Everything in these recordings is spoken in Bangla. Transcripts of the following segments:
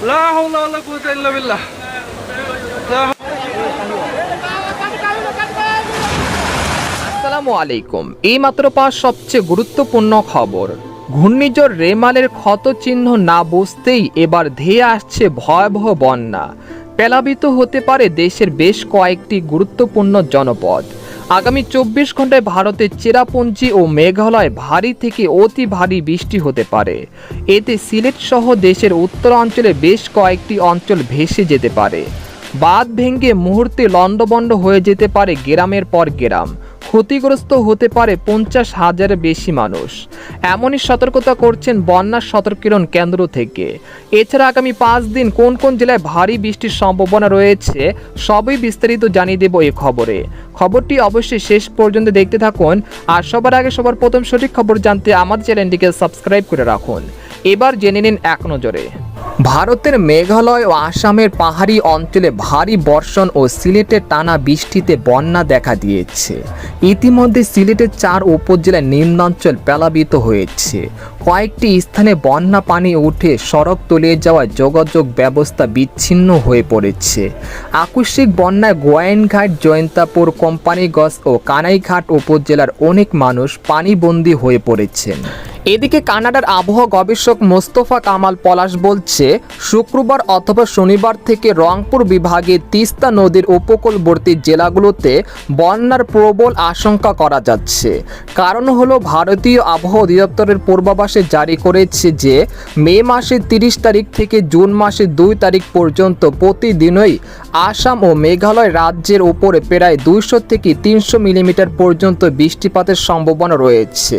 লা হাওলা ওয়ালা কুওয়াতা ইল্লা বিল্লাহ। আসসালামু আলাইকুম। এইমাত্র পাওয়া সবচেয়ে গুরুত্বপূর্ণ খবর, ঘূর্ণিঝড় রেমালের ক্ষতচিহ্ন না বুঝতেই এবার ধেয়ে আসছে ভয়াবহ বন্যা। প্লাবিত হতে পারে দেশের বেশ কয়েকটি গুরুত্বপূর্ণ জনপদ। আগামী 24 ঘন্টায় ভারতের চেরাপুঞ্জি ও মেঘালয় ভারী থেকে অতি ভারী বৃষ্টি হতে পারে। এতে সিলেট সহ দেশের উত্তরাঞ্চলে বেশ কয়েকটি অঞ্চল ভেসে যেতে পারে। বাঁধ ভেঙে মুহূর্তে লণ্ডভণ্ড হয়ে যেতে পারে গ্রামের পর গ্রাম। ক্ষতিগ্রস্ত হতে পারে 50,000-এর বেশি মানুষ। এমনই সতর্কতা করছেন বন্যা সতর্কীকরণ কেন্দ্র থেকে। এছাড়া আগামী 5 দিন কোন কোন জেলায় ভারী বৃষ্টির সম্ভাবনা রয়েছে সবই বিস্তারিত জানিয়ে দেব এই খবরে। খবরটি অবশ্যই শেষ পর্যন্ত দেখতে থাকুন। আর সবার আগে সবার প্রথম সঠিক খবর জানতে আমাদের চ্যানেলটিকে সাবস্ক্রাইব করে রাখুন। এবার জেনে নিন এক নজরে। ভারতের মেঘালয় ও আসামের পাহাড়ি অঞ্চলে ভারী বর্ষণ ও সিলেটের টানা বৃষ্টিতে বন্যা দেখা দিয়েছে। ইতিমধ্যে সিলেটের 4 উপজেলার নিম্নাঞ্চল প্লাবিত হয়েছে। কয়েকটি স্থানে বন্যা পানি উঠে সড়ক তলিয়ে যাওয়ায় যোগাযোগ ব্যবস্থা বিচ্ছিন্ন হয়ে পড়েছে। আকস্মিক বন্যায় গোয়াইনঘাট, জয়ন্তাপুর, কোম্পানিগঞ্জ ও কানাইঘাট উপজেলার অনেক মানুষ পানিবন্দী হয়ে পড়েছেন। এদিকে কানাডার আবহাওয়া গবেষক মোস্তফা কামাল পলাশ বলছে, শুক্রবার অথবা শনিবার থেকে রংপুর বিভাগে তিস্তা নদীর উপকূলবর্তী জেলাগুলোতে বন্যার প্রবল আশঙ্কা করা যাচ্ছে। কারণ হলো ভারতীয় আবহাওয়া অধিদপ্তরের পূর্বাভাসে জারি করেছে যে মে মাসের 30 তারিখ থেকে জুন মাসের 2 তারিখ পর্যন্ত প্রতিদিনই আসাম ও মেঘালয় রাজ্যের উপরে প্রায় 200 থেকে 300 মিলিমিটার পর্যন্ত বৃষ্টিপাতের সম্ভাবনা রয়েছে।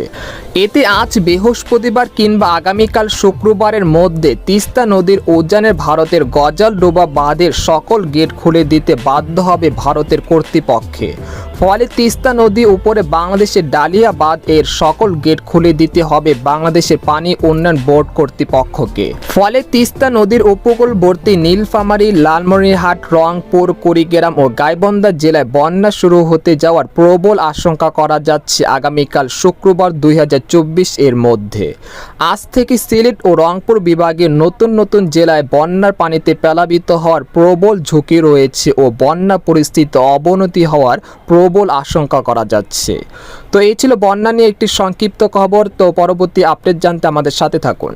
এতে আজ বৃহস্পতিবার কিংবা আগামীকাল শুক্রবারের মধ্যে তিস্তা নদীর উজানের ভারতের গজালডোবা বাঁধের সকল গেট খুলে দিতে বাধ্য হবে ভারতের কর্তৃপক্ষে। ফলে তিস্তা নদী উপরে বাংলাদেশের ডালিয়া বাঁধ এর সকল গেট খুলে দিতে হবে বাংলাদেশের পানি উন্নয়ন বোর্ড কর্তৃপক্ষকে। ফলে তিস্তা নদীর উপকূলবর্তী নীলফামারী, লালমনিরহাট, রংপুর, কুড়িগ্রাম ও গাইবান্ধা জেলায় বন্যা শুরু হতে যাওয়ার প্রবল আশঙ্কা করা যাচ্ছে আগামীকাল শুক্রবার 2024 এর মধ্যে। আজ থেকে সিলেট ও রংপুর বিভাগের নতুন নতুন জেলায় বন্যার পানিতে প্লাবিত হওয়ার প্রবল ঝুঁকি রয়েছে ও বন্যা পরিস্থিতি অবনতি হওয়ার প্রবল আশঙ্কা করা যাচ্ছে। তো এই ছিল বন্যা নিয়ে একটি সংক্ষিপ্ত খবর। তো পরবর্তী আপডেট জানতে আমাদের সাথে থাকুন।